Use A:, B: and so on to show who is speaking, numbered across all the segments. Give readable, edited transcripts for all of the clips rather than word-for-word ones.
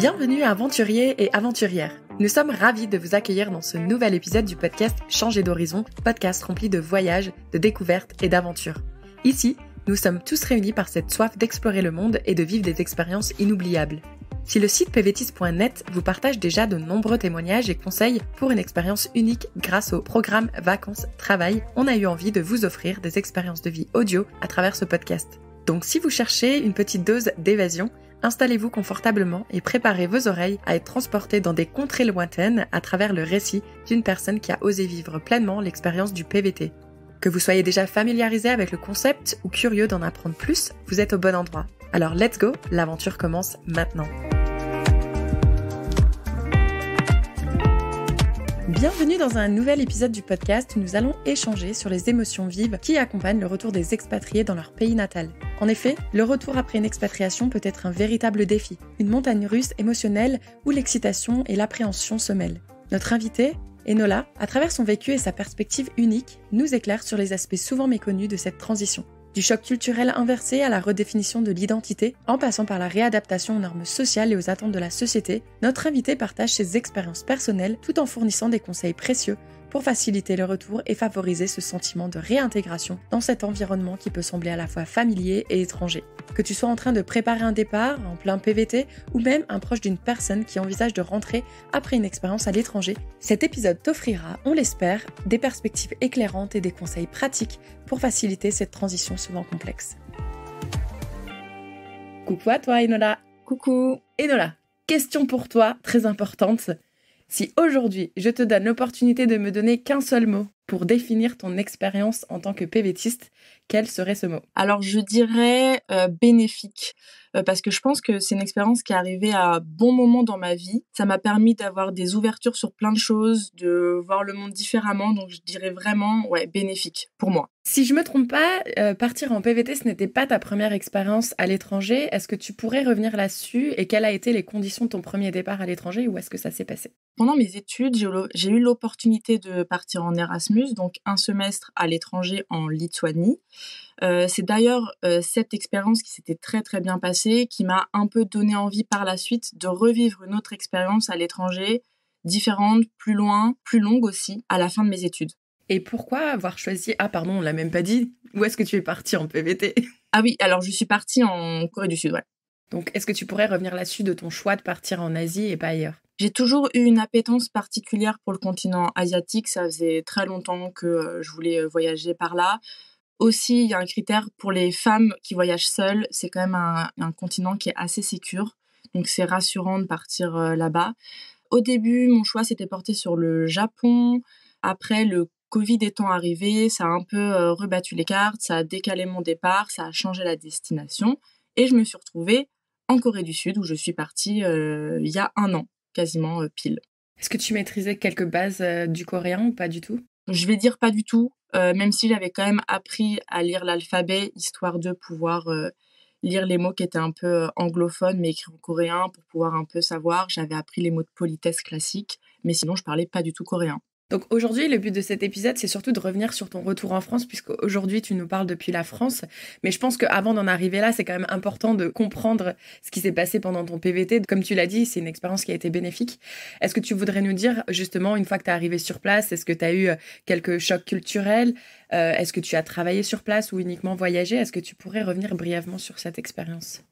A: Bienvenue aventuriers et aventurières. Nous sommes ravis de vous accueillir dans ce nouvel épisode du podcast Changer d'horizon, podcast rempli de voyages, de découvertes et d'aventures. Ici, nous sommes tous réunis par cette soif d'explorer le monde et de vivre des expériences inoubliables. Si le site pvtis.net vous partage déjà de nombreux témoignages et conseils pour une expérience unique grâce au programme Vacances-Travail, on a eu envie de vous offrir des expériences de vie audio à travers ce podcast. Donc si vous cherchez une petite dose d'évasion, installez-vous confortablement et préparez vos oreilles à être transportés dans des contrées lointaines à travers le récit d'une personne qui a osé vivre pleinement l'expérience du PVT. Que vous soyez déjà familiarisé avec le concept ou curieux d'en apprendre plus, vous êtes au bon endroit. Alors let's go, l'aventure commence maintenant. Bienvenue dans un nouvel épisode du podcast où nous allons échanger sur les émotions vives qui accompagnent le retour des expatriés dans leur pays natal. En effet, le retour après une expatriation peut être un véritable défi, une montagne russe émotionnelle où l'excitation et l'appréhension se mêlent. Notre invitée, Enola, à travers son vécu et sa perspective unique, nous éclaire sur les aspects souvent méconnus de cette transition. Du choc culturel inversé à la redéfinition de l'identité, en passant par la réadaptation aux normes sociales et aux attentes de la société, notre invité partage ses expériences personnelles tout en fournissant des conseils précieux pour faciliter le retour et favoriser ce sentiment de réintégration dans cet environnement qui peut sembler à la fois familier et étranger. Que tu sois en train de préparer un départ, en plein PVT, ou même un proche d'une personne qui envisage de rentrer après une expérience à l'étranger, cet épisode t'offrira, on l'espère, des perspectives éclairantes et des conseils pratiques pour faciliter cette transition souvent complexe. Coucou à toi Enola.
B: Coucou.
A: Enola, question pour toi, très importante. Si aujourd'hui, je te donne l'opportunité de me donner qu'un seul mot pour définir ton expérience en tant que PVTiste, quel serait ce mot ?
B: Alors, je dirais bénéfique, parce que je pense que c'est une expérience qui est arrivée à bon moment dans ma vie. Ça m'a permis d'avoir des ouvertures sur plein de choses, de voir le monde différemment, donc je dirais vraiment, bénéfique pour moi.
A: Si je me trompe pas, partir en PVT, ce n'était pas ta première expérience à l'étranger. Est-ce que tu pourrais revenir là-dessus et quelles ont été les conditions de ton premier départ à l'étranger ou est-ce que ça s'est passé ?
B: Pendant mes études, j'ai eu l'opportunité de partir en Erasmus, donc un semestre à l'étranger en Lituanie. C'est d'ailleurs cette expérience qui s'était très très bien passée, qui m'a un peu donné envie par la suite de revivre une autre expérience à l'étranger, différente, plus loin, plus longue aussi, à la fin de mes études.
A: Et pourquoi avoir choisi... Ah pardon, on l'a même pas dit. Où est-ce que tu es partie en PVT ?
B: Ah oui, alors je suis partie en Corée du Sud, ouais.
A: Donc est-ce que tu pourrais revenir là-dessus de ton choix de partir en Asie et pas ailleurs ?
B: J'ai toujours eu une appétence particulière pour le continent asiatique. Ça faisait très longtemps que je voulais voyager par là. Aussi, il y a un critère pour les femmes qui voyagent seules. C'est quand même un continent qui est assez sécure. Donc, c'est rassurant de partir là-bas. Au début, mon choix s'était porté sur le Japon. Après, le Covid étant arrivé, ça a un peu rebattu les cartes. Ça a décalé mon départ. Ça a changé la destination. Et je me suis retrouvée en Corée du Sud où je suis partie il y a 1 an. Quasiment pile.
A: Est-ce que tu maîtrisais quelques bases du coréen ou pas du tout ?
B: Je vais dire pas du tout, même si j'avais quand même appris à lire l'alphabet, histoire de pouvoir lire les mots qui étaient un peu anglophones, mais écrits en coréen, pour pouvoir un peu savoir. J'avais appris les mots de politesse classiques, mais sinon je parlais pas du tout coréen.
A: Donc aujourd'hui, le but de cet épisode, c'est surtout de revenir sur ton retour en France, puisqu'aujourd'hui, tu nous parles depuis la France. Mais je pense qu'avant d'en arriver là, c'est quand même important de comprendre ce qui s'est passé pendant ton PVT. Comme tu l'as dit, c'est une expérience qui a été bénéfique. Est-ce que tu voudrais nous dire, justement, une fois que tu es arrivé sur place, est-ce que tu as eu quelques chocs culturels ? Est-ce que tu as travaillé sur place ou uniquement voyagé ? Est-ce que tu pourrais revenir brièvement sur cette expérience ?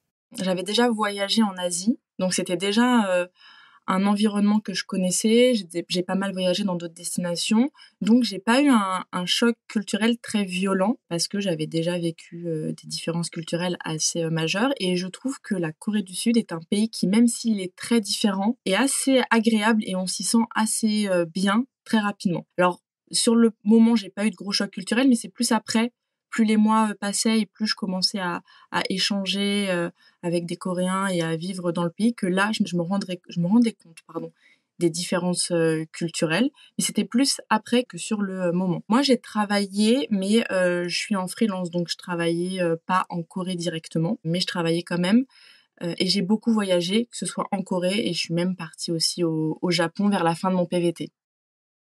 B: J'avais déjà voyagé en Asie, donc c'était déjà... un environnement que je connaissais, j'ai pas mal voyagé dans d'autres destinations, donc j'ai pas eu un choc culturel très violent parce que j'avais déjà vécu des différences culturelles assez majeures et je trouve que la Corée du Sud est un pays qui, même s'il est très différent, est assez agréable et on s'y sent assez bien très rapidement. Alors sur le moment, j'ai pas eu de gros choc culturel, mais c'est plus après. Plus les mois passaient et plus je commençais à échanger avec des Coréens et à vivre dans le pays, que là, je me rendais compte des différences culturelles. Mais c'était plus après que sur le moment. Moi, j'ai travaillé, mais je suis en freelance, donc je travaillais pas en Corée directement, mais je travaillais quand même. Et j'ai beaucoup voyagé, que ce soit en Corée, et je suis même partie aussi au Japon vers la fin de mon PVT.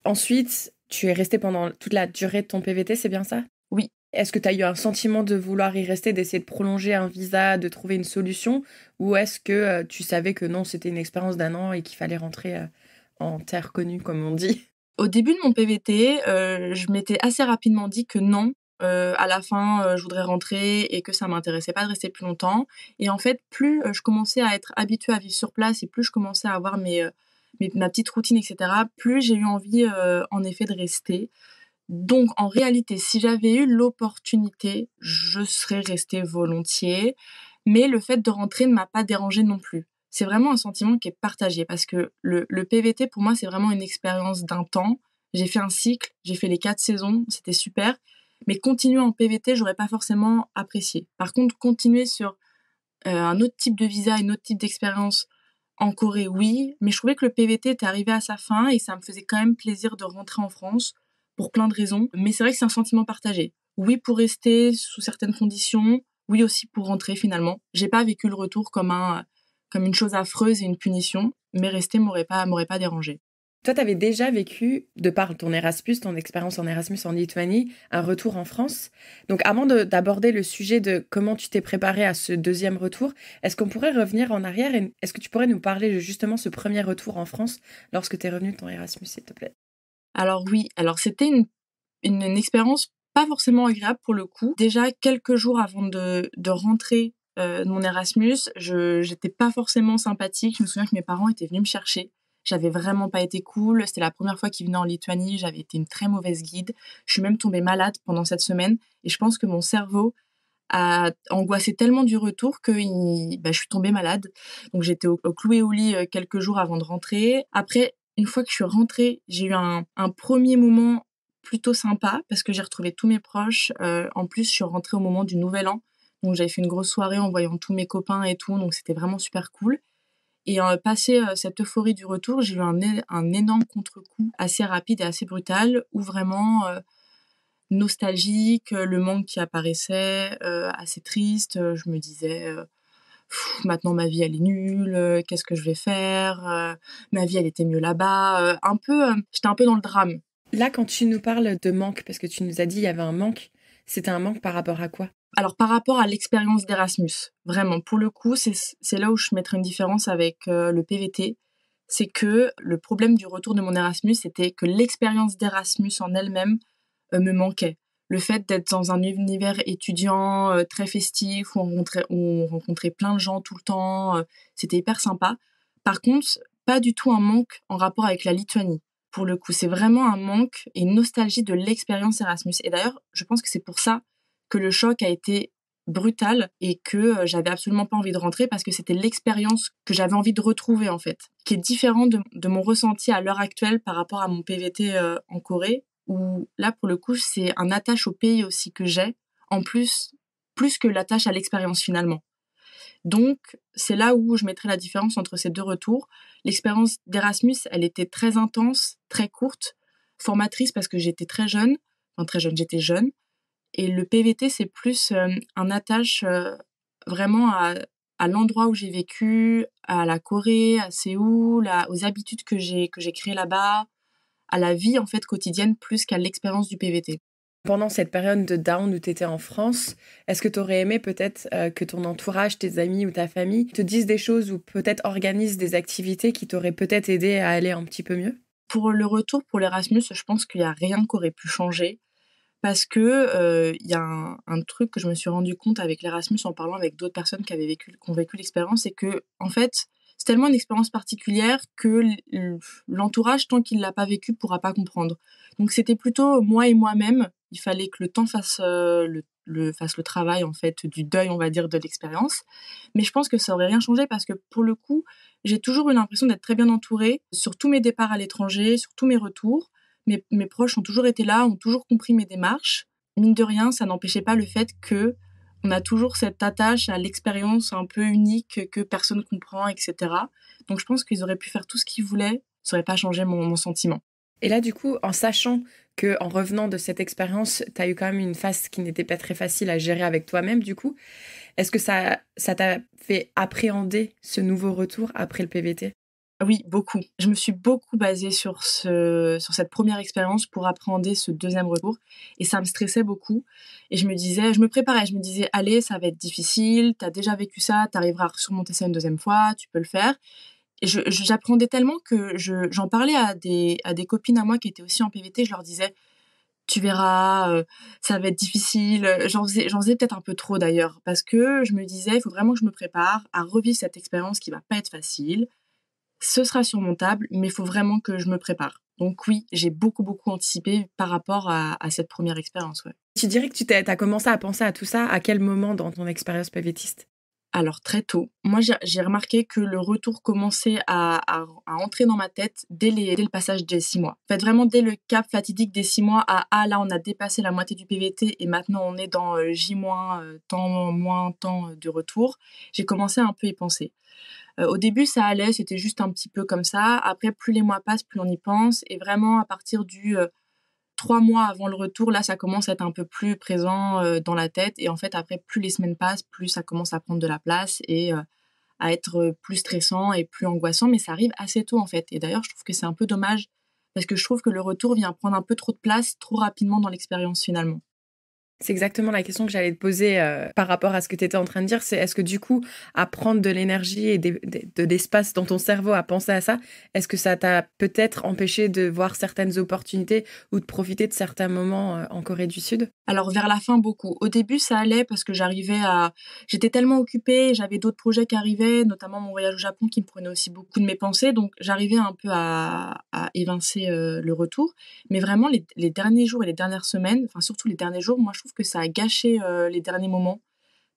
A: Ensuite, tu es restée pendant toute la durée de ton PVT, c'est bien ça ?
B: Oui.
A: Est-ce que tu as eu un sentiment de vouloir y rester, d'essayer de prolonger un visa, de trouver une solution? Ou est-ce que tu savais que non, c'était une expérience d'1 an et qu'il fallait rentrer en terre connue, comme on dit?
B: Au début de mon PVT, je m'étais assez rapidement dit que non, à la fin, je voudrais rentrer et que ça m'intéressait pas de rester plus longtemps et en fait, plus, je commençais à être habituée à vivre sur place et plus je commençais à avoir ma petite routine et cetera, plus j'ai eu envie, en effet de rester. Donc en réalité, si j'avais eu l'opportunité, je serais restée volontiers, mais le fait de rentrer ne m'a pas dérangée non plus. C'est vraiment un sentiment qui est partagé parce que le PVT pour moi, c'est vraiment une expérience d'un temps. J'ai fait un cycle, j'ai fait les 4 saisons, c'était super, mais continuer en PVT, j'aurais pas forcément apprécié. Par contre, continuer sur, un autre type de visa, une autre type d'expérience en Corée, oui, mais je trouvais que le PVT était arrivé à sa fin et ça me faisait quand même plaisir de rentrer en France pour plein de raisons. Mais c'est vrai que c'est un sentiment partagé. Oui, pour rester sous certaines conditions, oui aussi pour rentrer finalement. J'ai pas vécu le retour comme une chose affreuse et une punition, mais rester m'aurait pas dérangé.
A: Toi, tu avais déjà vécu, de par ton Erasmus, ton expérience en Erasmus en Lituanie, un retour en France. Donc, avant d'aborder le sujet de comment tu t'es préparé à ce deuxième retour, est-ce qu'on pourrait revenir en arrière et est-ce que tu pourrais nous parler de justement ce premier retour en France lorsque tu es revenu de ton Erasmus, s'il te plaît?
B: Alors oui, alors c'était une expérience pas forcément agréable pour le coup. Déjà quelques jours avant de rentrer, de mon Erasmus, j'étais pas forcément sympathique. Je me souviens que mes parents étaient venus me chercher. J'avais vraiment pas été cool. C'était la première fois qu'ils venaient en Lituanie. J'avais été une très mauvaise guide. Je suis même tombée malade pendant cette semaine et je pense que mon cerveau a angoissé tellement du retour que je suis tombée malade. Donc j'étais clouée au lit, quelques jours avant de rentrer. Après, une fois que je suis rentrée, j'ai eu un premier moment plutôt sympa parce que j'ai retrouvé tous mes proches. En plus, je suis rentrée au moment du Nouvel An, donc j'avais fait une grosse soirée en voyant tous mes copains et tout, donc c'était vraiment super cool. Et passé, cette euphorie du retour, j'ai eu un énorme contre-coup assez rapide et assez brutal où vraiment, nostalgique, le manque qui apparaissait, assez triste, je me disais, «Maintenant ma vie elle est nulle, qu'est-ce que je vais faire? Ma vie elle était mieux là-bas», j'étais un peu dans le drame.
A: Là, quand tu nous parles de manque, parce que tu nous as dit il y avait un manque, c'était un manque par rapport à quoi?
B: Alors par rapport à l'expérience d'Erasmus, vraiment pour le coup, c'est là où je mettrais une différence avec, le PVT. C'est que le problème du retour de mon Erasmus, c'était que l'expérience d'Erasmus en elle-même, me manquait. Le fait d'être dans un univers étudiant, très festif, où on rencontrait plein de gens tout le temps, c'était hyper sympa. Par contre, pas du tout un manque en rapport avec la Lituanie. Pour le coup, c'est vraiment un manque et une nostalgie de l'expérience Erasmus et d'ailleurs, je pense que c'est pour ça que le choc a été brutal et que, j'avais absolument pas envie de rentrer parce que c'était l'expérience que j'avais envie de retrouver, en fait, qui est différent de mon ressenti à l'heure actuelle par rapport à mon PVT, en Corée où là, pour le coup, c'est un attache au pays aussi que j'ai, en plus que l'attache à l'expérience finalement. Donc, c'est là où je mettrais la différence entre ces 2 retours. L'expérience d'Erasmus, elle était très intense, très courte, formatrice parce que j'étais très jeune, j'étais jeune et le PVT, c'est plus, un attache, vraiment à l'endroit où j'ai vécu, à la Corée, à Séoul, aux habitudes que j'ai créées là-bas, à la vie en fait quotidienne plus qu'à l'expérience du PVT.
A: Pendant cette période de down où tu étais en France, est-ce que tu aurais aimé peut-être que ton entourage, tes amis ou ta famille te disent des choses ou peut-être organisent des activités qui t'auraient peut-être aidé à aller un petit peu mieux?
B: Pour le retour pour l'Erasmus, je pense qu'il y a rien qui aurait pu changer parce que, il y a un truc que je me suis rendu compte avec l'Erasmus en parlant avec d'autres personnes qui ont vécu l'expérience, c'est que en fait, c'est tellement une expérience particulière que l'entourage, tant qu'il l'a pas vécu, pourra pas comprendre. Donc c'était plutôt moi et moi-même. Il fallait que le temps fasse le travail en fait du deuil, on va dire, de l'expérience. Mais je pense que ça aurait rien changé parce que pour le coup, j'ai toujours eu l'impression d'être très bien entourée sur tous mes départs à l'étranger, sur tous mes retours. Mes proches ont toujours été là, ont toujours compris mes démarches. Mine de rien, ça n'empêchait pas le fait que on a toujours cette attache à l'expérience un peu unique que personne comprend, et cetera. Donc je pense qu'ils auraient pu faire tout ce qu'ils voulaient, ça aurait pas changé mon sentiment.
A: Et là, du coup, en sachant que en revenant de cette expérience, tu as eu quand même une phase qui n'était pas très facile à gérer avec toi-même, du coup, est-ce que ça t'a fait appréhender ce nouveau retour après le PVT?
B: Oui, beaucoup. Je me suis beaucoup basée sur cette première expérience pour appréhender ce deuxième retour et ça me stressait beaucoup et je me préparais, je me disais: «Allez, ça va être difficile, tu as déjà vécu ça, tu arriveras à surmonter ça une deuxième fois, tu peux le faire». Et j'appréhendais tellement que j'en parlais à des copines à moi qui étaient aussi en PVT, je leur disais: «Tu verras, ça va être difficile», j'en faisais peut-être un peu trop d'ailleurs parce que je me disais: «Il faut vraiment que je me prépare à revivre cette expérience qui va pas être facile. Ce sera surmontable, mais il faut vraiment que je me prépare». Donc oui, j'ai beaucoup, beaucoup anticipé par rapport à cette première expérience, ouais.
A: Tu dirais que tu as commencé à penser à tout ça à quel moment dans ton expérience PVTiste?
B: Alors très tôt. Moi, j'ai remarqué que le retour commençait à entrer dans ma tête dès le passage des 6 mois. En fait, vraiment dès le cap fatidique des 6 mois à: «Ah là, on a dépassé la moitié du PVT et maintenant on est dans, J moins, temps moins temps, de retour». J'ai commencé à un peu y penser. Au début, ça allait, c'était juste un petit peu comme ça. Après, plus les mois passent, plus on y pense et vraiment à partir du, 3 mois avant le retour, là, ça commence à être un peu plus présent, dans la tête et en fait, après, plus les semaines passent, plus ça commence à prendre de la place et à être, plus stressant et plus angoissant, mais ça arrive assez tôt, en fait et d'ailleurs, je trouve que c'est un peu dommage parce que je trouve que le retour vient prendre un peu trop de place, trop rapidement dans l'expérience, finalement.
A: C'est exactement la question que j'allais te poser, par rapport à ce que tu étais en train de dire. C'est est-ce que du coup, à prendre de l'énergie et de l'espace dans ton cerveau à penser à ça, est-ce que ça t'a peut-être empêché de voir certaines opportunités ou de profiter de certains moments, en Corée du Sud?
B: Alors vers la fin, beaucoup. Au début, ça allait parce que j'étais tellement occupée, j'avais d'autres projets qui arrivaient, notamment mon voyage au Japon qui me prenait aussi beaucoup de mes pensées, donc j'arrivais un peu à évincer, le retour. Mais vraiment les derniers jours et les dernières semaines, enfin surtout les derniers jours, moi je trouve que ça a gâché, les derniers moments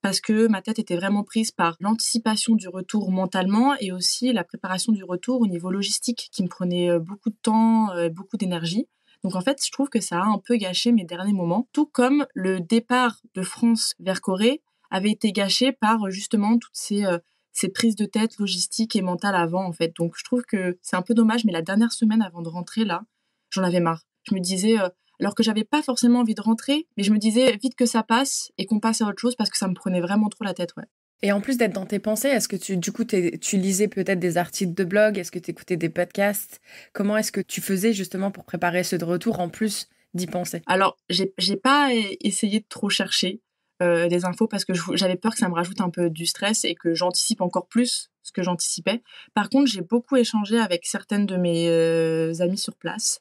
B: parce que ma tête était vraiment prise par l'anticipation du retour mentalement et aussi la préparation du retour au niveau logistique qui me prenait, beaucoup de temps, beaucoup d'énergie. Donc en fait, je trouve que ça a un peu gâché mes derniers moments, tout comme le départ de France vers Corée avait été gâché par, justement toutes ces prises de tête logistiques et mentales avant, en fait. Donc je trouve que c'est un peu dommage, mais la dernière semaine avant de rentrer là, j'en avais marre. Je me disais, alors que j'avais pas forcément envie de rentrer, mais je me disais: «Vite que ça passe et qu'on passe à autre chose» parce que ça me prenait vraiment trop la tête, ouais.
A: Et en plus d'être dans tes pensées, est-ce que tu lisais peut-être des articles de blog? Est-ce que tu écoutais des podcasts? Comment est-ce que tu faisais justement pour préparer ce de retour en plus d'y penser?
B: Alors j'ai pas essayé de trop chercher, des infos parce que j'avais peur que ça me rajoute un peu du stress et que j'anticipe encore plus ce que j'anticipais. Par contre, j'ai beaucoup échangé avec certaines de mes, amies sur place.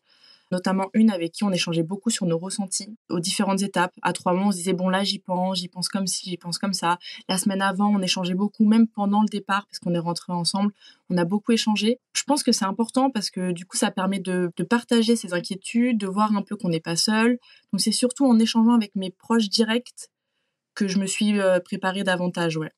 B: Notamment une avec qui on échangeait beaucoup sur nos ressentis aux différentes étapes. À 3 mois, on se disait: «Bon là, j'y pense comme ci, j'y pense comme ça». La semaine avant, on échangeait beaucoup, même pendant le départ, parce qu'on est rentrés ensemble, on a beaucoup échangé. Je pense que c'est important parce que du coup, ça permet de partager ses inquiétudes, de voir un peu qu'on n'est pas seul. Donc c'est surtout en échangeant avec mes proches directs que je me suis, préparée davantage, ouais.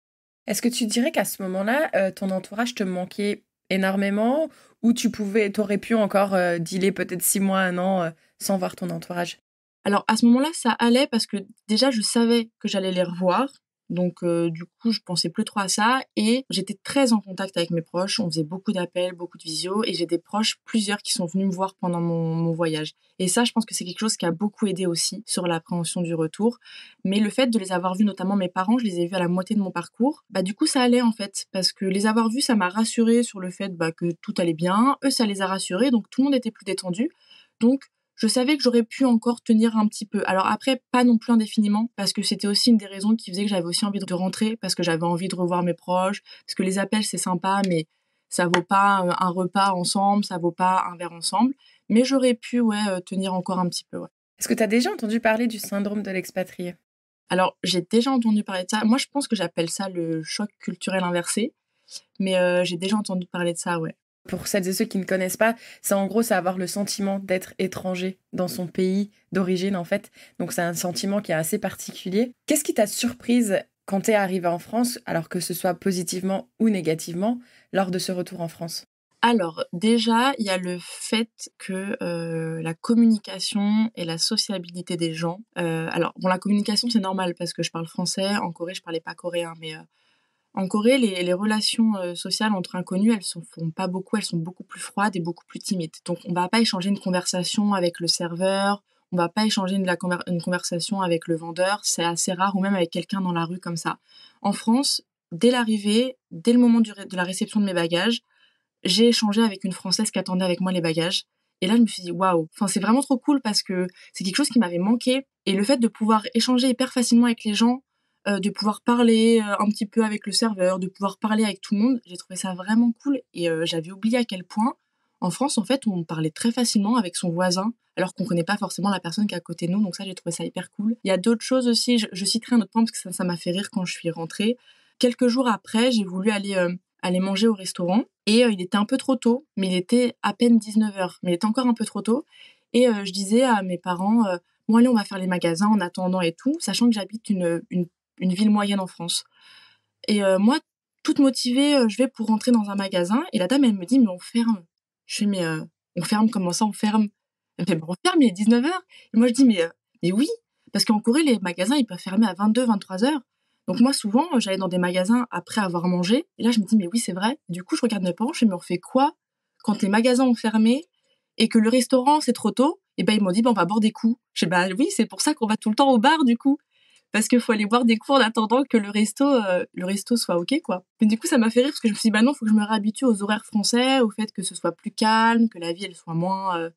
A: Est-ce que tu dirais qu'à ce moment-là, ton entourage te manquait énormément ou t'aurais pu encore, dealer peut-être 6 mois, 1 an, sans voir ton entourage?
B: Alors à ce moment-là, ça allait parce que déjà je savais que j'allais les revoir. Donc du coup, je pensais plus trop à ça et j'étais très en contact avec mes proches. On faisait beaucoup d'appels, beaucoup de visio et j'ai des proches, plusieurs qui sont venus me voir pendant mon voyage. Et ça, je pense que c'est quelque chose qui a beaucoup aidé aussi sur l'appréhension du retour. Mais le fait de les avoir vus, notamment mes parents, je les ai vus à la moitié de mon parcours, bah du coup ça allait en fait. Parce que les avoir vus, ça m'a rassurée sur le fait bah, que tout allait bien. Eux, ça les a rassurés, donc tout le monde était plus détendu. Donc je savais que j'aurais pu encore tenir un petit peu. Alors après, pas non plus indéfiniment, parce que c'était aussi une des raisons qui faisait que j'avais aussi envie de rentrer, parce que j'avais envie de revoir mes proches, parce que les appels, c'est sympa, mais ça vaut pas un repas ensemble, ça vaut pas un verre ensemble. Mais j'aurais pu, ouais, tenir encore un petit peu, ouais.
A: Est-ce que tu as déjà entendu parler du syndrome de l'expatrié?
B: Alors, j'ai déjà entendu parler de ça. Moi, je pense que j'appelle ça le choc culturel inversé, mais j'ai déjà entendu parler de ça, ouais.
A: Pour celles et ceux qui ne connaissent pas, c'est avoir le sentiment d'être étranger dans son pays d'origine, en fait. Donc, c'est un sentiment qui est assez particulier. Qu'est-ce qui t'a surprise quand t'es arrivée en France, alors que ce soit positivement ou négativement, lors de ce retour en France?
B: Alors, déjà, il y a le fait que, la communication et la sociabilité des gens, alors bon, la communication, c'est normal parce que je parle français. En Corée, je parlais pas coréen, mais en Corée, les relations, sociales entre inconnus, elles se font pas beaucoup, elles sont beaucoup plus froides et beaucoup plus timides. Donc on va pas échanger une conversation avec le serveur, on va pas échanger une conversation avec le vendeur, c'est assez rare ou même avec quelqu'un dans la rue comme ça. En France, dès l'arrivée, dès le moment de la réception de mes bagages, j'ai échangé avec une Française qui attendait avec moi les bagages. Et là, je me suis dit, waouh, enfin, c'est vraiment trop cool parce que c'est quelque chose qui m'avait manqué. Et le fait de pouvoir échanger hyper facilement avec les gens, de pouvoir parler un petit peu avec le serveur, de pouvoir parler avec tout le monde, j'ai trouvé ça vraiment cool. Et j'avais oublié à quel point, en France, en fait, on parlait très facilement avec son voisin, alors qu'on connaît pas forcément la personne qui est à côté de nous. Donc ça, j'ai trouvé ça hyper cool. Il y a d'autres choses aussi, je citerai un autre point parce que ça m'a fait rire quand je suis rentrée. Quelques jours après, j'ai voulu aller manger au restaurant et il était un peu trop tôt, mais il était à peine 19h, mais il était encore un peu trop tôt. Et je disais à mes parents, bon allez, on va faire les magasins en attendant et tout, sachant que j'habite une ville moyenne en France. Et moi, toute motivée, je vais pour rentrer dans un magasin et la dame, elle me dit, mais on ferme. Je fais, mais on ferme, comment ça on ferme? Elle me fait, bon, on ferme, il est 19h. Et moi, je dis, mais oui, parce qu'en Corée, les magasins, ils peuvent fermer à 22, 23h. Donc moi, souvent, j'allais dans des magasins après avoir mangé. Et là, je me dis, mais oui, c'est vrai. Du coup, je regarde mes parents, je fais, mais on fait quoi quand les magasins ont fermé et que le restaurant, c'est trop tôt? Et ben, ils m'ont dit, ben, on va boire des coups. Je fais, bah oui, c'est pour ça qu'on va tout le temps au bar, du coup. Parce qu'il faut aller boire des coups en attendant que le resto soit OK, quoi. Mais du coup, ça m'a fait rire parce que je me suis dit, bah non, faut que je me réhabitue aux horaires français, au fait que ce soit plus calme, que la vie, elle soit moins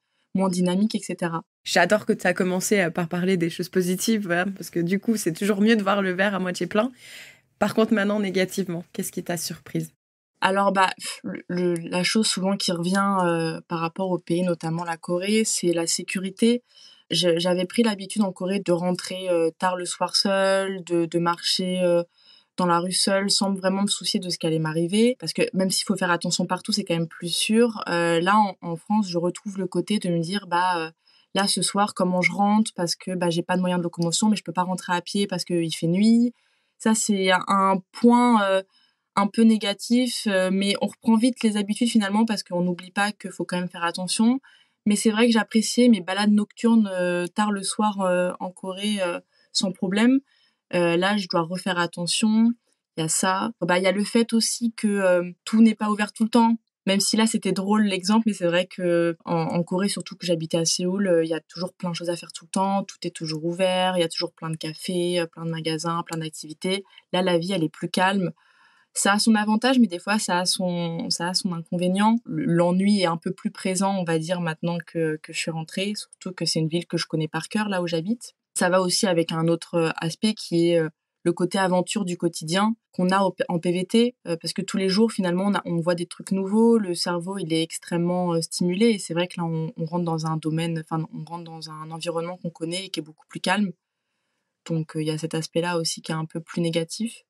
B: dynamique, etc.
A: J'adore que tu as commencé par parler des choses positives, hein, parce que du coup, c'est toujours mieux de voir le verre à moitié plein. Par contre, maintenant, négativement, qu'est-ce qui t'a surprise?
B: Alors, bah, la chose souvent qui revient par rapport au pays, notamment la Corée, c'est la sécurité. J'avais pris l'habitude en Corée de rentrer tard le soir seule, de marcher dans la rue seule sans vraiment me soucier de ce qui allait m'arriver. Parce que même s'il faut faire attention partout, c'est quand même plus sûr. Là, en France, je retrouve le côté de me dire, là, ce soir, comment je rentre? Parce que j'ai pas de moyen de locomotion, mais je peux pas rentrer à pied parce qu'il fait nuit. Ça, c'est un point un peu négatif, mais on reprend vite les habitudes finalement parce qu'on n'oublie pas qu'il faut quand même faire attention. Mais c'est vrai que j'appréciais mes balades nocturnes tard le soir en Corée sans problème. Là, je dois refaire attention. Il y a ça. Il y a le fait aussi que tout n'est pas ouvert tout le temps. Même si là, c'était drôle l'exemple, mais c'est vrai que en Corée, surtout que j'habitais à Séoul, il y a toujours plein de choses à faire tout le temps. Tout est toujours ouvert. Il y a toujours plein de cafés, plein de magasins, plein d'activités. Là, la vie, elle est plus calme. Ça a son avantage, mais des fois, ça a son inconvénient. L'ennui est un peu plus présent, on va dire, maintenant que je suis rentrée, surtout que c'est une ville que je connais par cœur, là où j'habite. Ça va aussi avec un autre aspect qui est le côté aventure du quotidien qu'on a en PVT, parce que tous les jours, finalement, on voit des trucs nouveaux, le cerveau, il est extrêmement stimulé, et c'est vrai que là, on rentre dans un domaine, enfin, on rentre dans un environnement qu'on connaît et qui est beaucoup plus calme. Donc, il y a cet aspect-là aussi qui est un peu plus négatif.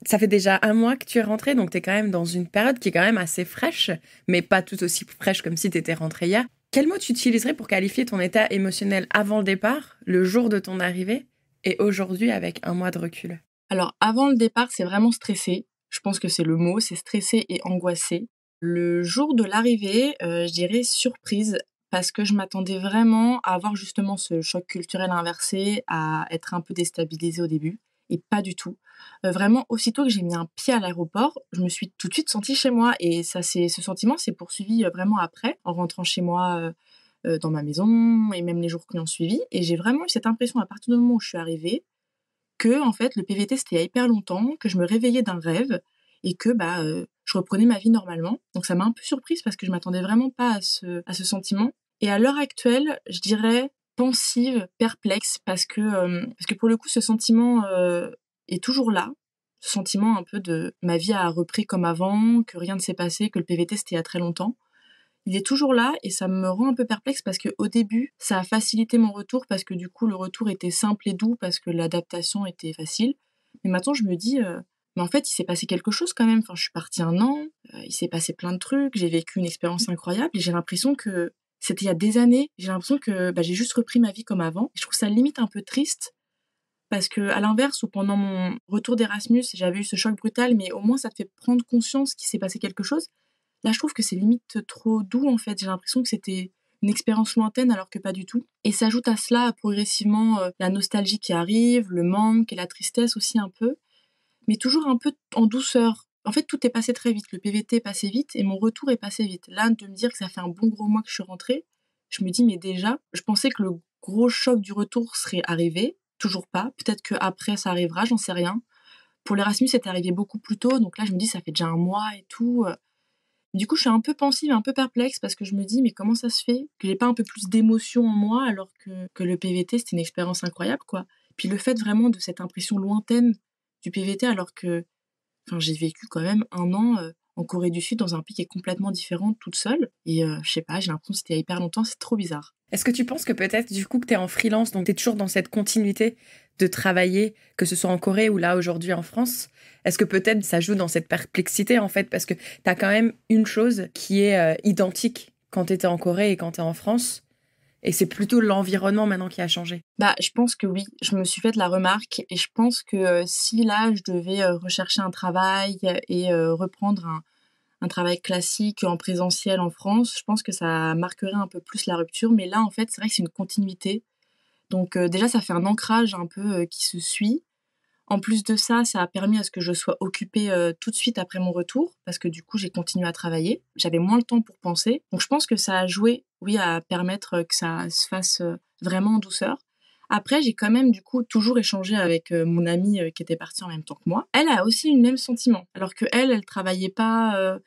A: Ça fait déjà 1 mois que tu es rentrée, donc tu es quand même dans une période qui est quand même assez fraîche, mais pas tout aussi fraîche comme si tu étais rentrée hier. Quel mot tu utiliserais pour qualifier ton état émotionnel avant le départ, le jour de ton arrivée, et aujourd'hui avec 1 mois de recul?
B: Alors, avant le départ, c'est vraiment stressé. Je pense que c'est le mot, c'est stressé et angoissé. Le jour de l'arrivée, je dirais surprise, parce que je m'attendais vraiment à avoir justement ce choc culturel inversé, à être un peu déstabilisée au début, et pas du tout. Vraiment, aussitôt que j'ai mis un pied à l'aéroport, je me suis tout de suite sentie chez moi, et ce sentiment s'est poursuivi vraiment après, en rentrant chez moi dans ma maison, et même les jours qui ont suivi. Et j'ai vraiment eu cette impression à partir du moment où je suis arrivée, que en fait le PVT c'était il y a hyper longtemps, que je me réveillais d'un rêve et que je reprenais ma vie normalement. Donc ça m'a un peu surprise parce que je m'attendais vraiment pas à ce sentiment. Et à l'heure actuelle, je dirais pensive, perplexe parce que pour le coup ce sentiment est toujours là. Ce sentiment un peu de ma vie a repris comme avant, que rien ne s'est passé, que le PVT c'était il y a très longtemps. Il est toujours là et ça me rend un peu perplexe parce qu'au début, ça a facilité mon retour parce que du coup, le retour était simple et doux parce que l'adaptation était facile. Mais maintenant, je me dis, mais en fait, il s'est passé quelque chose quand même. Enfin, je suis partie 1 an, il s'est passé plein de trucs, j'ai vécu une expérience incroyable et j'ai l'impression que c'était il y a des années. J'ai l'impression que j'ai juste repris ma vie comme avant. Et je trouve ça limite un peu triste parce que à l'inverse, où pendant mon retour d'Erasmus, j'avais eu ce choc brutal, mais au moins ça te fait prendre conscience qu'il s'est passé quelque chose. Là, je trouve que c'est limite trop doux, en fait. J'ai l'impression que c'était une expérience lointaine, alors que pas du tout. Et s'ajoute à cela progressivement la nostalgie qui arrive, le manque et la tristesse aussi un peu, mais toujours un peu en douceur. En fait, tout est passé très vite. Le PVT est passé vite et mon retour est passé vite. Là, de me dire que ça fait un bon gros mois que je suis rentrée, je me dis, mais déjà, je pensais que le gros choc du retour serait arrivé. Toujours pas. Peut-être qu'après, ça arrivera, j'en sais rien. Pour l'Erasmus, c'est arrivé beaucoup plus tôt. Donc là, je me dis, ça fait déjà 1 mois et tout. Du coup, je suis un peu pensive, un peu perplexe parce que je me dis, mais comment ça se fait que j'ai pas un peu plus d'émotion en moi alors que le PVT, c'était une expérience incroyable, quoi. Puis le fait vraiment de cette impression lointaine du PVT alors que, enfin, j'ai vécu quand même 1 an en Corée du Sud dans un pays qui est complètement différent, toute seule. Et je sais pas, j'ai l'impression que c'était il y a hyper longtemps, c'est trop bizarre.
A: Est-ce que tu penses que peut-être, du coup, que tu es en freelance, donc tu es toujours dans cette continuité de travailler, que ce soit en Corée ou là, aujourd'hui, en France? Est-ce que peut-être ça joue dans cette perplexité, en fait? Parce que tu as quand même une chose qui est identique quand tu étais en Corée et quand tu es en France. Et c'est plutôt l'environnement maintenant qui a changé.
B: Bah, je pense que oui, je me suis fait la remarque et je pense que si là, je devais rechercher un travail et reprendre un travail classique en présentiel en France, je pense que ça marquerait un peu plus la rupture. Mais là, en fait, c'est vrai que c'est une continuité. Donc déjà, ça fait un ancrage un peu qui se suit. En plus de ça, ça a permis à ce que je sois occupée tout de suite après mon retour, parce que du coup, j'ai continué à travailler. J'avais moins le temps pour penser. Donc je pense que ça a joué, oui, à permettre que ça se fasse vraiment en douceur. Après, j'ai quand même du coup toujours échangé avec mon amie qui était partie en même temps que moi. Elle a aussi le même sentiment, alors que elle travaillait pas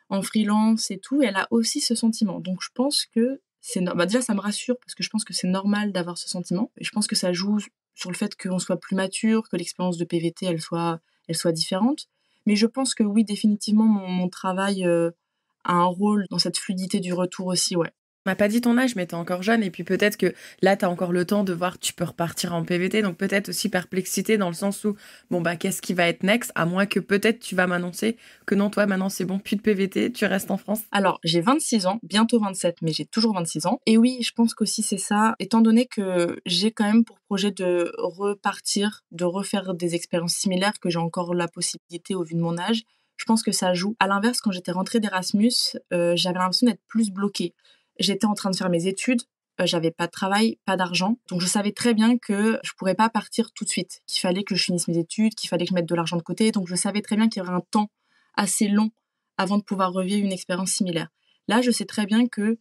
B: en freelance et tout. Et elle a aussi ce sentiment. Donc je pense que bah, déjà ça me rassure parce que je pense que c'est normal d'avoir ce sentiment. Et je pense que ça joue sur le fait qu'on soit plus mature, que l'expérience de PVT elle soit différente. Mais je pense que oui, définitivement mon travail a un rôle dans cette fluidité du retour aussi, ouais.
A: On m'a pas dit ton âge, mais t'es encore jeune, et puis peut-être que là, t'as encore le temps de voir que tu peux repartir en PVT, donc peut-être aussi perplexité dans le sens où, bon, bah, qu'est-ce qui va être next, à moins que peut-être tu vas m'annoncer que non, toi, maintenant, c'est bon, plus de PVT, tu restes en France.
B: Alors, j'ai 26 ans, bientôt 27, mais j'ai toujours 26 ans. Et oui, je pense qu'aussi c'est ça, étant donné que j'ai quand même pour projet de repartir, de refaire des expériences similaires, que j'ai encore la possibilité au vu de mon âge, je pense que ça joue. À l'inverse, quand j'étais rentrée d'Erasmus, j'avais l'impression d'être plus bloquée. J'étais en train de faire mes études, j'avais pas de travail, pas d'argent, donc je savais très bien que je pourrais pas partir tout de suite, qu'il fallait que je finisse mes études, qu'il fallait que je mette de l'argent de côté, donc je savais très bien qu'il y aurait un temps assez long avant de pouvoir revivre une expérience similaire. Là, je sais très bien que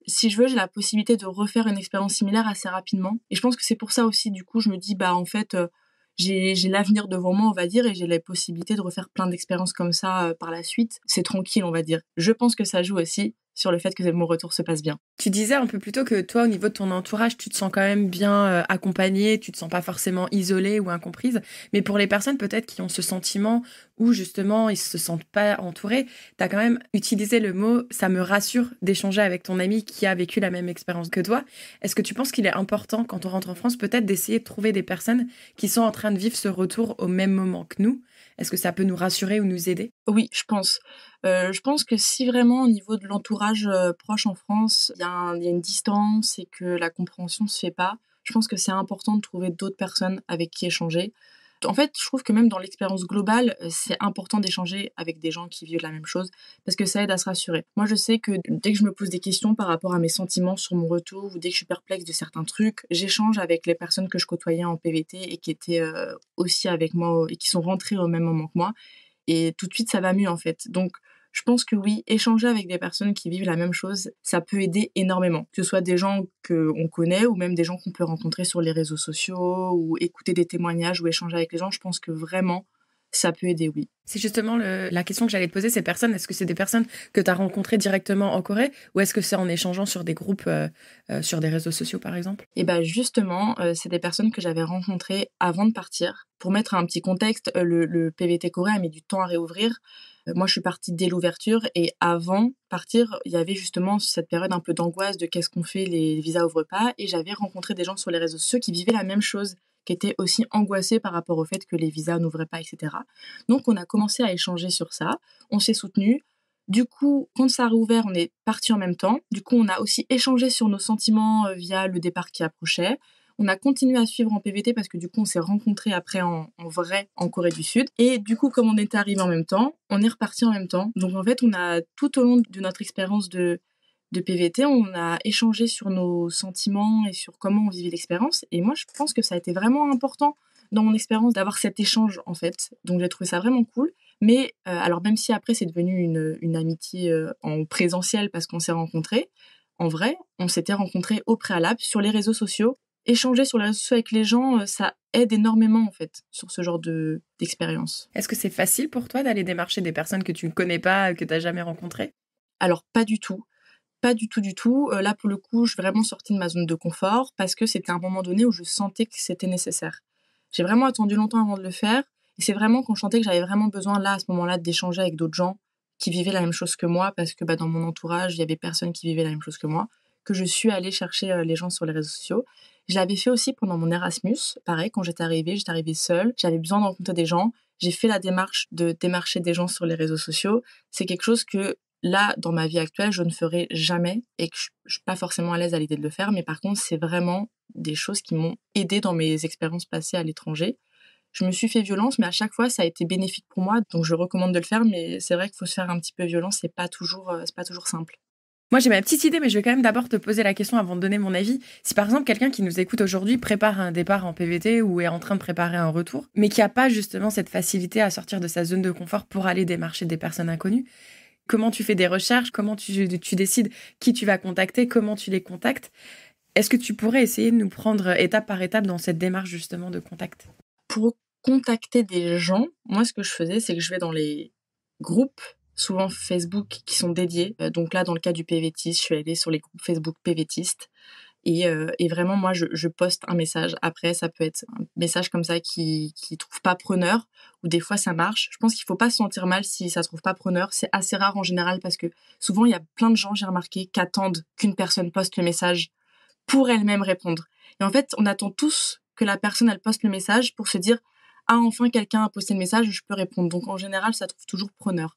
B: si je veux, j'ai la possibilité de refaire une expérience similaire assez rapidement. Et je pense que c'est pour ça aussi, du coup, je me dis, bah en fait, j'ai l'avenir devant moi, on va dire, et j'ai la possibilité de refaire plein d'expériences comme ça par la suite. C'est tranquille, on va dire. Je pense que ça joue aussi sur le fait que mon retour se passe bien.
A: Tu disais un peu plus tôt que toi, au niveau de ton entourage, tu te sens quand même bien accompagnée, tu te sens pas forcément isolée ou incomprise. Mais pour les personnes peut-être qui ont ce sentiment où justement ils se sentent pas entourés, tu as quand même utilisé le mot « ça me rassure » d'échanger avec ton ami qui a vécu la même expérience que toi. Est-ce que tu penses qu'il est important quand on rentre en France peut-être d'essayer de trouver des personnes qui sont en train de vivre ce retour au même moment que nous? Est-ce que ça peut nous rassurer ou nous aider?
B: Oui, je pense. Je pense que si vraiment au niveau de l'entourage proche en France, il y a une distance et que la compréhension se fait pas, je pense que c'est important de trouver d'autres personnes avec qui échanger. En fait, je trouve que même dans l'expérience globale, c'est important d'échanger avec des gens qui vivent la même chose parce que ça aide à se rassurer. Moi, je sais que dès que je me pose des questions par rapport à mes sentiments sur mon retour ou dès que je suis perplexe de certains trucs, j'échange avec les personnes que je côtoyais en PVT et qui étaient aussi avec moi et qui sont rentrées au même moment que moi. Et tout de suite, ça va mieux en fait. Donc, je pense que oui, échanger avec des personnes qui vivent la même chose, ça peut aider énormément. Que ce soit des gens qu'on connaît ou même des gens qu'on peut rencontrer sur les réseaux sociaux ou écouter des témoignages ou échanger avec les gens, je pense que vraiment, ça peut aider, oui.
A: C'est justement la question que j'allais te poser, ces personnes, est-ce que c'est des personnes que tu as rencontrées directement en Corée ou est-ce que c'est en échangeant sur des groupes, sur des réseaux sociaux par exemple?
B: Et bah justement, c'est des personnes que j'avais rencontrées avant de partir. Pour mettre un petit contexte, le PVT Corée a mis du temps à réouvrir. Moi, je suis partie dès l'ouverture et avant de partir, il y avait justement cette période un peu d'angoisse de qu'est-ce qu'on fait, les visas ouvrent pas et j'avais rencontré des gens sur les réseaux sociaux qui vivaient la même chose, qui étaient aussi angoissés par rapport au fait que les visas n'ouvraient pas et cetera. Donc on a commencé à échanger sur ça, on s'est soutenus. Du coup, quand ça a rouvert, on est partis en même temps. Du coup, on a aussi échangé sur nos sentiments via le départ qui approchait. On a continué à suivre en PVT parce que du coup, on s'est rencontrés après en vrai en Corée du Sud. Et du coup, comme on était arrivés en même temps, on est repartis en même temps. Donc en fait, on a tout au long de notre expérience de PVT, on a échangé sur nos sentiments et sur comment on vivait l'expérience. Et moi, je pense que ça a été vraiment important dans mon expérience d'avoir cet échange en fait. Donc j'ai trouvé ça vraiment cool. Mais alors même si après c'est devenu une amitié en présentiel parce qu'on s'est rencontrés, en vrai, on s'était rencontrés au préalable sur les réseaux sociaux. Échanger sur les réseaux sociaux avec les gens, ça aide énormément en fait sur ce genre d'expérience.
A: Est-ce que c'est facile pour toi d'aller démarcher des personnes que tu ne connais pas, que tu n'as jamais rencontrées?
B: Alors pas du tout. Pas du tout, du tout. Là, pour le coup, je suis vraiment sortie de ma zone de confort parce que c'était un moment donné où je sentais que c'était nécessaire. J'ai vraiment attendu longtemps avant de le faire et c'est vraiment quand je sentais que j'avais vraiment besoin, là, à ce moment-là, d'échanger avec d'autres gens qui vivaient la même chose que moi parce que, dans mon entourage, il y avait personne qui vivait la même chose que moi, que je suis allée chercher, les gens sur les réseaux sociaux. Je l'avais fait aussi pendant mon Erasmus. Pareil, quand j'étais arrivée seule, j'avais besoin de rencontrer des gens. J'ai fait la démarche de démarcher des gens sur les réseaux sociaux. C'est quelque chose que là, dans ma vie actuelle, je ne ferai jamais et que je suis pas forcément à l'aise à l'idée de le faire. Mais par contre, c'est vraiment des choses qui m'ont aidée dans mes expériences passées à l'étranger. Je me suis fait violence, mais à chaque fois, ça a été bénéfique pour moi. Donc, je recommande de le faire. Mais c'est vrai qu'il faut se faire un petit peu violence. C'est pas toujours simple.
A: Moi, j'ai ma petite idée, mais je vais quand même d'abord te poser la question avant de donner mon avis. Si par exemple, quelqu'un qui nous écoute aujourd'hui prépare un départ en PVT ou est en train de préparer un retour, mais qui n'a pas justement cette facilité à sortir de sa zone de confort pour aller démarcher des personnes inconnues, comment tu fais des recherches, comment tu décides qui tu vas contacter, comment tu les contactes. Est-ce que tu pourrais essayer de nous prendre étape par étape dans cette démarche justement de contact?
B: Pour contacter des gens, moi, ce que je faisais, c'est que je vais dans les groupes, souvent Facebook, qui sont dédiés. Donc là, dans le cas du PVTiste, je suis allée sur les groupes Facebook PVTistes. Et vraiment, moi, je poste un message. Après, ça peut être un message comme ça qui trouve pas preneur, ou des fois, ça marche. Je pense qu'il faut pas se sentir mal si ça trouve pas preneur. C'est assez rare en général parce que souvent, il y a plein de gens, j'ai remarqué, qui attendent qu'une personne poste le message pour elle-même répondre. Et en fait, on attend tous que la personne, elle poste le message pour se dire ah, enfin, quelqu'un a posté le message, je peux répondre. Donc, en général, ça trouve toujours preneur.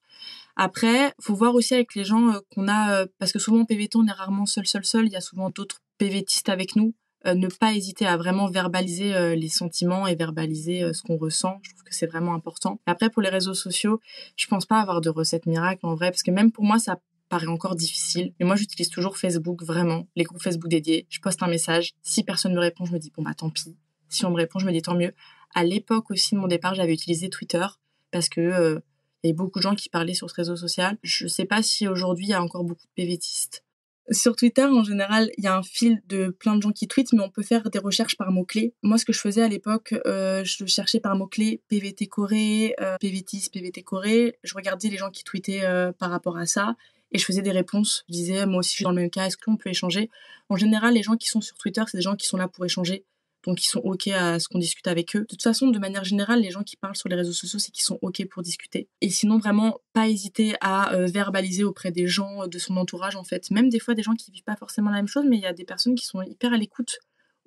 B: Après, faut voir aussi avec les gens qu'on a, parce que souvent en PVT, on est rarement seul. Il y a souvent d'autres PVTistes avec nous. Ne pas hésiter à vraiment verbaliser les sentiments et verbaliser ce qu'on ressent. Je trouve que c'est vraiment important. Après, pour les réseaux sociaux, je pense pas avoir de recette miracle en vrai, parce que même pour moi, ça paraît encore difficile. Mais moi, j'utilise toujours Facebook, vraiment, les groupes Facebook dédiés. Je poste un message. Si personne me répond, je me dis bon tant pis. Si on me répond, je me dis tant mieux. À l'époque aussi de mon départ, j'avais utilisé Twitter parce que il y avait beaucoup de gens qui parlaient sur ce réseau social. Je sais pas si aujourd'hui il y a encore beaucoup de PVTistes. Sur Twitter, en général, il y a un fil de plein de gens qui tweetent, mais on peut faire des recherches par mots-clés. Moi, ce que je faisais à l'époque, je cherchais par mots-clés PVT Corée, PVTiste, PVT Corée. Je regardais les gens qui tweetaient par rapport à ça et je faisais des réponses. Je disais, moi aussi, je suis dans le même cas, est-ce qu'on peut échanger? En général, les gens qui sont sur Twitter, c'est des gens qui sont là pour échanger. Donc, ils sont OK à ce qu'on discute avec eux. De toute façon, de manière générale, les gens qui parlent sur les réseaux sociaux, c'est qu'ils sont OK pour discuter. Et sinon, vraiment, pas hésiter à verbaliser auprès des gens de son entourage, en fait. Même des fois, des gens qui vivent pas forcément la même chose, mais il y a des personnes qui sont hyper à l'écoute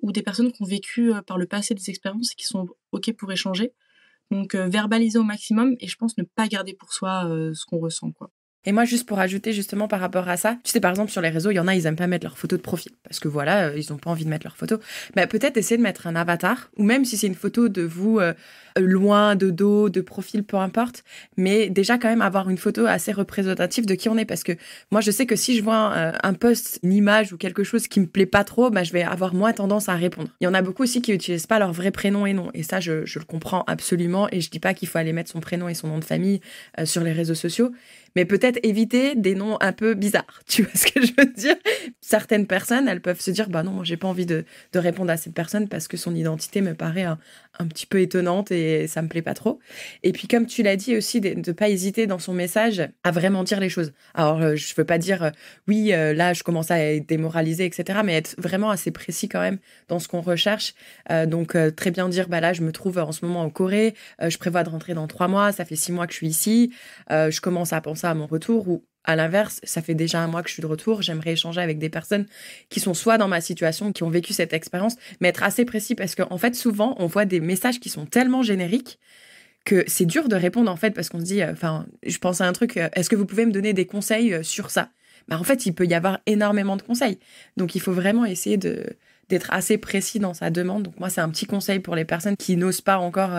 B: ou des personnes qui ont vécu par le passé des expériences et qui sont OK pour échanger. Donc, verbaliser au maximum et je pense ne pas garder pour soi ce qu'on ressent, quoi.
A: Et moi, juste pour ajouter justement par rapport à ça, tu sais, par exemple, sur les réseaux, il y en a, ils aiment pas mettre leur photo de profil parce que voilà, ils ont pas envie de mettre leur photo. Mais peut-être essayer de mettre un avatar ou même si c'est une photo de vous loin, de dos, de profil, peu importe. Mais déjà, quand même, avoir une photo assez représentative de qui on est parce que moi, je sais que si je vois un post, une image ou quelque chose qui me plaît pas trop, je vais avoir moins tendance à répondre. Il y en a beaucoup aussi qui utilisent pas leur vrai prénom et nom. Et ça, je le comprends absolument. Et je dis pas qu'il faut aller mettre son prénom et son nom de famille sur les réseaux sociaux. Mais peut-être éviter des noms un peu bizarres. Tu vois ce que je veux dire? Certaines personnes, elles peuvent se dire, non, moi, j'ai pas envie de répondre à cette personne parce que son identité me paraît un petit peu étonnante et ça me plaît pas trop. Et puis, comme tu l'as dit aussi, de pas hésiter dans son message à vraiment dire les choses. Alors, je veux pas dire, oui, là, je commence à être démoralisée, etc., mais être vraiment assez précis quand même dans ce qu'on recherche. Donc, très bien dire, là, je me trouve en ce moment en Corée, je prévois de rentrer dans 3 mois, ça fait 6 mois que je suis ici, je commence à penser à mon retour ou à l'inverse, ça fait déjà 1 mois que je suis de retour, j'aimerais échanger avec des personnes qui sont soit dans ma situation, qui ont vécu cette expérience, mais être assez précis parce qu'en fait, souvent, on voit des messages qui sont tellement génériques que c'est dur de répondre en fait parce qu'on se dit, je pense à un truc, est-ce que vous pouvez me donner des conseils sur ça? En fait, il peut y avoir énormément de conseils. Donc, il faut vraiment essayer d'être assez précis dans sa demande. Donc, moi, c'est un petit conseil pour les personnes qui n'osent pas encore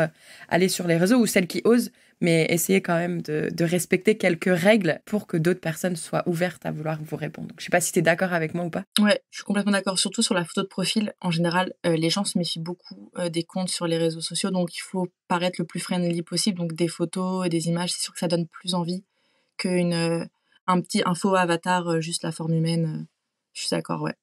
A: aller sur les réseaux ou celles qui osent, mais essayer quand même de respecter quelques règles pour que d'autres personnes soient ouvertes à vouloir vous répondre. Donc, je sais pas si tu es d'accord avec moi ou pas.
B: Ouais, je suis complètement d'accord. Surtout sur la photo de profil. En général, les gens se méfient beaucoup des comptes sur les réseaux sociaux. Donc, il faut paraître le plus friendly possible. Donc, des photos et des images, c'est sûr que ça donne plus envie qu'un faux avatar, juste la forme humaine. Je suis d'accord, ouais.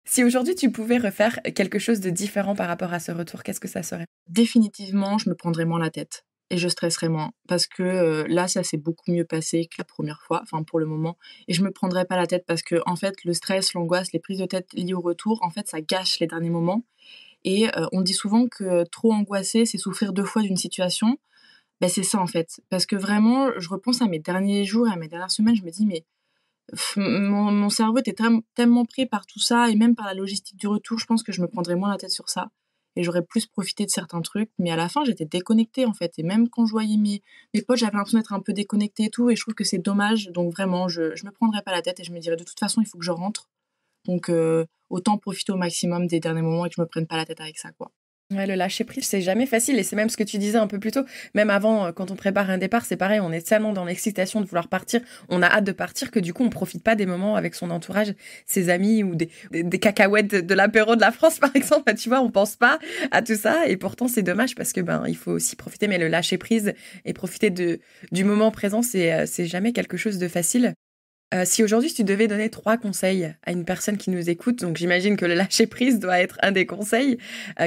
A: Si aujourd'hui, tu pouvais refaire quelque chose de différent par rapport à ce retour, qu'est-ce que ça serait?
B: Définitivement, je me prendrais moins la tête. et je stresserais moins parce que, là, ça s'est beaucoup mieux passé que la première fois, enfin pour le moment et je me prendrais pas la tête parce que en fait, le stress, l'angoisse, les prises de tête liées au retour, en fait, ça gâche les derniers moments et on dit souvent que trop angoisser, c'est souffrir 2 fois d'une situation. C'est ça, en fait, parce que vraiment, je repense à mes derniers jours et à mes dernières semaines, je me dis: «Mais mon cerveau était tellement pris par tout ça et même par la logistique du retour, je pense que je me prendrais moins la tête sur ça et j'aurais plus profité de certains trucs. Mais à la fin, j'étais déconnectée, en fait et même quand je voyais mes potes, j'avais l'impression d'être un peu déconnectée et tout et je trouve que c'est dommage. Donc vraiment, je me prendrais pas la tête et je me dirais: «De toute façon, il faut que je rentre». Donc autant profiter au maximum des derniers moments et que je me prenne pas la tête avec ça, quoi.
A: Ouais, le lâcher prise, c'est jamais facile et c'est même ce que tu disais un peu plus tôt. Même avant, quand on prépare un départ, c'est pareil, on est tellement dans l'excitation de vouloir partir, on a hâte de partir que du coup, on profite pas des moments avec son entourage, ses amis ou des cacahuètes de l'apéro de la France, par exemple. Bah, tu vois, on pense pas à tout ça et pourtant, c'est dommage parce que il faut aussi profiter, mais le lâcher prise et profiter du moment présent, c'est jamais quelque chose de facile. Si aujourd'hui tu devais donner 3 conseils à une personne qui nous écoute, donc j'imagine que le lâcher prise doit être un des conseils,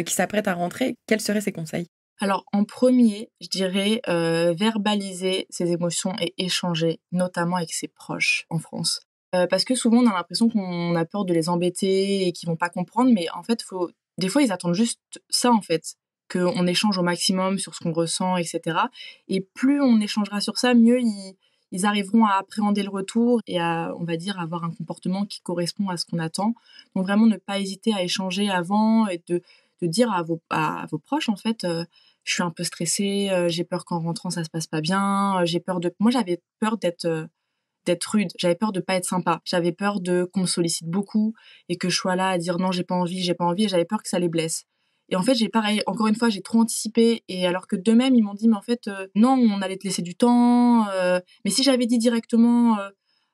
A: qui s'apprête à rentrer, quels seraient ces conseils?
B: Alors en premier, je dirais, verbaliser ses émotions et échanger, notamment avec ses proches en France. Parce que souvent on a l'impression qu'on a peur de les embêter et qu'ils vont pas comprendre, mais en fait, faut des fois ils attendent juste ça en fait, qu'on échange au maximum sur ce qu'on ressent et cetera et plus on échangera sur ça, mieux ils arriveront à appréhender le retour et à, on va dire, avoir un comportement qui correspond à ce qu'on attend. Donc vraiment ne pas hésiter à échanger avant et de dire à vos proches en fait, je suis un peu stressée, j'ai peur qu'en rentrant ça se passe pas bien, j'ai peur de moi j'avais peur d'être rude, j'avais peur de pas être sympa. J'avais peur de qu'on me sollicite beaucoup et que je sois là à dire: «Non, j'ai pas envie» et j'avais peur que ça les blesse. Et en fait, j'ai pareil, encore une fois, j'ai trop anticipé et alors que d'eux-mêmes, ils m'ont dit: «Mais en fait, non, on allait te laisser du temps», mais si j'avais dit directement,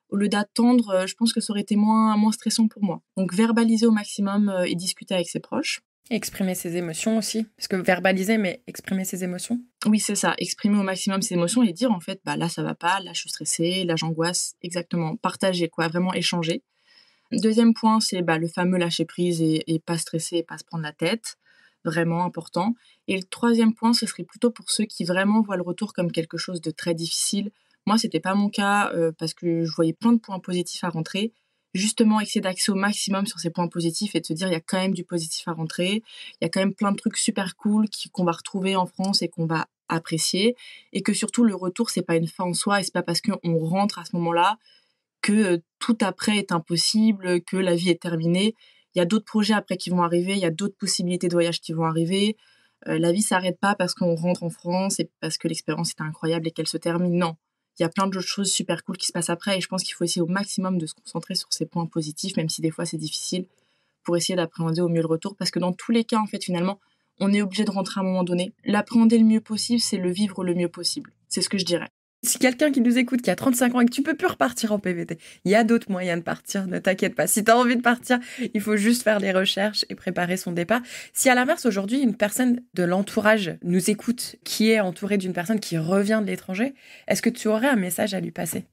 B: au lieu d'attendre, je pense que ça aurait été moins stressant pour moi. Donc verbaliser au maximum, et discuter avec ses proches.
A: Exprimer ses émotions aussi, parce que verbaliser, mais exprimer ses émotions?
B: Oui, c'est ça, exprimer au maximum ses émotions et dire en fait: «Bah, là, ça va pas, là, je suis stressée, là, j'angoisse». Exactement, partager quoi, vraiment échanger. Deuxième point, c'est, le fameux lâcher prise et pas stresser et pas se prendre la tête, vraiment important. Et le troisième point, ce serait plutôt pour ceux qui vraiment voient le retour comme quelque chose de très difficile. Moi, c'était pas mon cas, parce que je voyais plein de points positifs à rentrer. Justement, essayer d'axer au maximum sur ces points positifs et de se dire: «Il y a quand même du positif à rentrer. Il y a quand même plein de trucs super cool qu'on va retrouver en France et qu'on va apprécier» et que surtout le retour, c'est pas une fin en soi et c'est pas parce qu'on rentre à ce moment-là que, tout après est impossible, que la vie est terminée. Il y a d'autres projets après qui vont arriver, il y a d'autres possibilités de voyage qui vont arriver. La vie s'arrête pas parce qu'on rentre en France et parce que l'expérience était incroyable et qu'elle se termine. Non, il y a plein d'autres choses super cool qui se passent après et je pense qu'il faut essayer au maximum de se concentrer sur ces points positifs, même si des fois c'est difficile, pour essayer d'appréhender au mieux le retour. Parce que dans tous les cas, en fait, finalement, on est obligé de rentrer à un moment donné. L'appréhender le mieux possible, c'est le vivre le mieux possible. C'est ce que je dirais.
A: Si quelqu'un qui nous écoute, qui a 35 ans et que tu peux plus repartir en PVT, il y a d'autres moyens de partir, ne t'inquiète pas. Si tu as envie de partir, il faut juste faire les recherches et préparer son départ. Si à l'inverse, aujourd'hui, une personne de l'entourage nous écoute, qui est entourée d'une personne qui revient de l'étranger, est-ce que tu aurais un message à lui passer?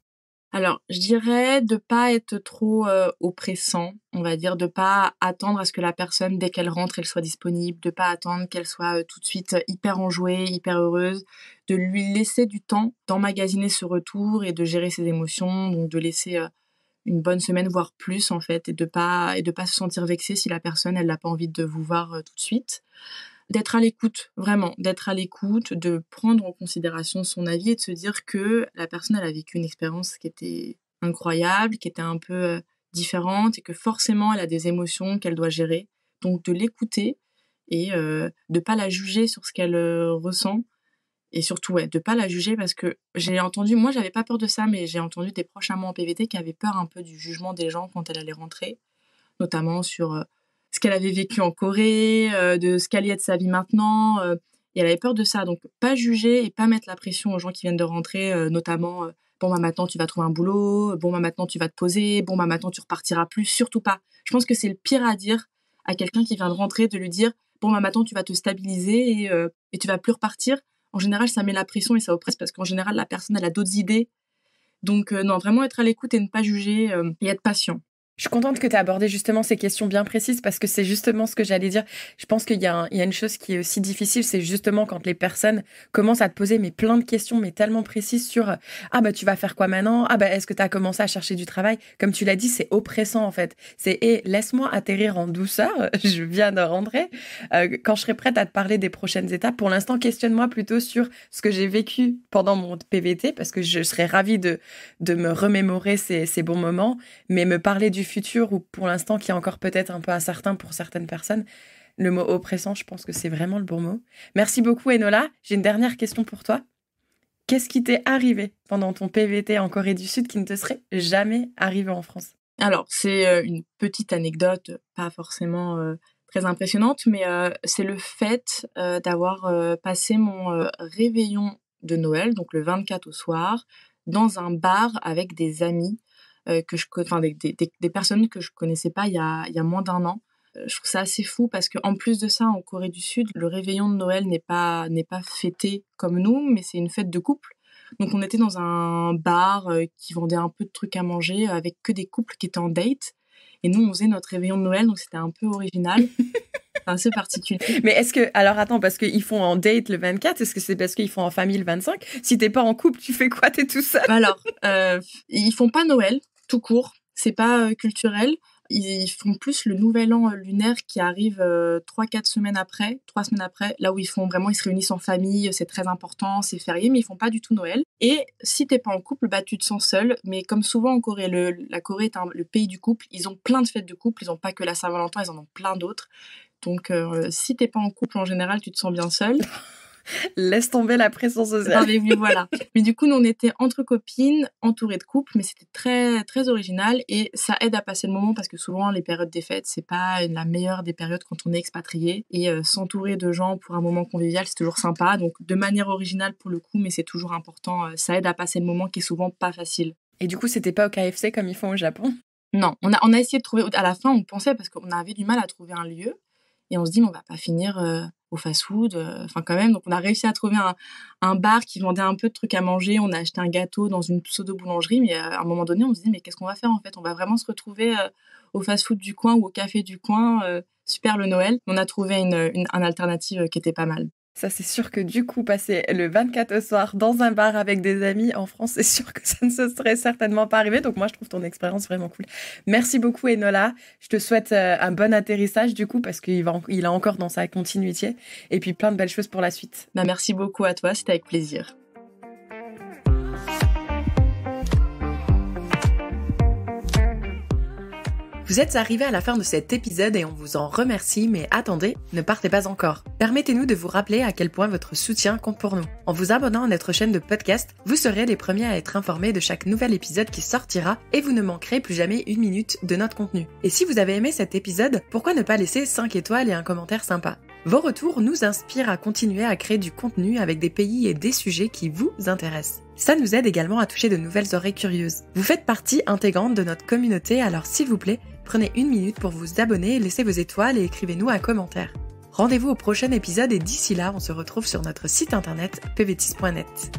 B: Alors, je dirais de pas être trop, oppressant, on va dire, de pas attendre à ce que la personne, dès qu'elle rentre, elle soit disponible, de pas attendre qu'elle soit, tout de suite, hyper enjouée, hyper heureuse, de lui laisser du temps d'emmagasiner ce retour et de gérer ses émotions, donc de laisser, une bonne semaine, voire plus, en fait, et de pas se sentir vexé si la personne, elle n'a pas envie de vous voir, tout de suite. D'être à l'écoute, vraiment, d'être à l'écoute, de prendre en considération son avis et de se dire que la personne, elle a vécu une expérience qui était incroyable, qui était un peu, différente et que forcément elle a des émotions qu'elle doit gérer. Donc de l'écouter et de pas la juger sur ce qu'elle, ressent et surtout, ouais, de pas la juger parce que j'ai entendu moi j'avais pas peur de ça, mais j'ai entendu des proches à moi en PVT qui avaient peur un peu du jugement des gens quand elle allait rentrer, notamment sur, ce qu'elle avait vécu en Corée, de ce qu'allait être sa vie maintenant, et elle avait peur de ça. Donc pas juger et pas mettre la pression aux gens qui viennent de rentrer, notamment, «Bon, maintenant tu vas trouver un boulot. Bon, maintenant tu vas te poser. Bon, maintenant tu repartiras plus». Surtout pas. Je pense que c'est le pire à dire à quelqu'un qui vient de rentrer, de lui dire: «Bon, maintenant tu vas te stabiliser et tu vas plus repartir». En général, ça met la pression et ça oppresse parce qu'en général, la personne, elle a d'autres idées. Donc non, vraiment être à l'écoute et ne pas juger, et être patient.
A: Je suis contente que tu aies abordé justement ces questions bien précises parce que c'est justement ce que j'allais dire. Je pense qu'il y a une chose qui est aussi difficile, c'est justement quand les personnes commencent à te poser plein de questions, mais tellement précises sur « Ah bah tu vas faire quoi maintenant ? Ah bah est-ce que tu as commencé à chercher du travail ?» Comme tu l'as dit, c'est oppressant en fait. C'est « Et laisse-moi atterrir en douceur, je viens de rentrer. Quand je serai prête à te parler des prochaines étapes, pour l'instant, questionne-moi plutôt sur ce que j'ai vécu pendant mon PVT parce que je serais ravie de me remémorer ces bons moments, mais me parler du futur ou pour l'instant qui est encore peut-être un peu incertain pour certaines personnes, le mot oppressant, je pense que c'est vraiment le bon mot. Merci beaucoup Enola. J'ai une dernière question pour toi. Qu'est-ce qui t'est arrivé pendant ton PVT en Corée du Sud qui ne te serait jamais arrivé en France ?
B: Alors, c'est une petite anecdote, pas forcément très impressionnante, mais c'est le fait d'avoir passé mon réveillon de Noël, donc le 24 au soir, dans un bar avec des amis des personnes que je connaissais pas il y a moins d'un an. Je trouve ça assez fou parce qu'en plus de ça, en Corée du Sud, le réveillon de Noël n'est pas fêté comme nous, mais c'est une fête de couple. Donc on était dans un bar qui vendait un peu de trucs à manger avec que des couples qui étaient en date. Et nous, on faisait notre réveillon de Noël, donc c'était un peu original. Assez particulier.
A: Mais est-ce que... Alors attends, parce qu'ils font en date le 24, est-ce que c'est parce qu'ils font en famille le 25 ? Si t'es pas en couple, tu fais quoi ? T'es tout seul ?
B: Alors, ils font pas Noël, tout court. C'est pas culturel. Ils font plus le nouvel an lunaire qui arrive 3 semaines après, là où ils se réunissent en famille, c'est très important, c'est férié, mais ils font pas du tout Noël. Et si t'es pas en couple, bah tu te sens seul. Mais comme souvent en Corée, la Corée est le pays du couple, ils ont plein de fêtes de couple, ils ont pas que la Saint-Valentin, ils en ont plein d'autres. Donc si t'es pas en couple, en général, tu te sens bien seul.
A: Laisse tomber la pression sociale.
B: Non, mais oui, voilà. Mais du coup, nous, on était entre copines, entourées de couples, mais c'était très, très original et ça aide à passer le moment parce que souvent, les périodes des fêtes, c'est pas la meilleure des périodes quand on est expatrié et s'entourer de gens pour un moment convivial, c'est toujours sympa. Donc, de manière originale pour le coup, mais c'est toujours important. Ça aide à passer le moment qui est souvent pas facile.
A: Et du coup, c'était pas au KFC comme ils font au Japon ?
B: Non, on a essayé de trouver, à la fin, on pensait parce qu'on avait du mal à trouver un lieu et on se dit, mais on va pas finir au fast-food, quand même. Donc, on a réussi à trouver un bar qui vendait un peu de trucs à manger. On a acheté un gâteau dans une pseudo-boulangerie, mais à un moment donné, on se dit, mais qu'est-ce qu'on va faire en fait ? On va vraiment se retrouver au fast-food du coin ou au café du coin, super le Noël. On a trouvé une alternative qui était pas mal.
A: Ça, c'est sûr que du coup, passer le 24 au soir dans un bar avec des amis en France, c'est sûr que ça ne se serait certainement pas arrivé. Donc moi, je trouve ton expérience vraiment cool. Merci beaucoup, Enola. Je te souhaite un bon atterrissage du coup, parce qu'il est encore dans sa continuité. Et puis plein de belles choses pour la suite.
B: Bah, merci beaucoup à toi, c'était avec plaisir.
A: Vous êtes arrivés à la fin de cet épisode et on vous en remercie, mais attendez, ne partez pas encore. Permettez-nous de vous rappeler à quel point votre soutien compte pour nous. En vous abonnant à notre chaîne de podcast, vous serez les premiers à être informés de chaque nouvel épisode qui sortira et vous ne manquerez plus jamais une minute de notre contenu. Et si vous avez aimé cet épisode, pourquoi ne pas laisser 5 étoiles et un commentaire sympa ? Vos retours nous inspirent à continuer à créer du contenu avec des pays et des sujets qui vous intéressent. Ça nous aide également à toucher de nouvelles oreilles curieuses. Vous faites partie intégrante de notre communauté, alors s'il vous plaît, prenez une minute pour vous abonner, laissez vos étoiles et écrivez-nous un commentaire. Rendez-vous au prochain épisode et d'ici là, on se retrouve sur notre site internet pvtis.net.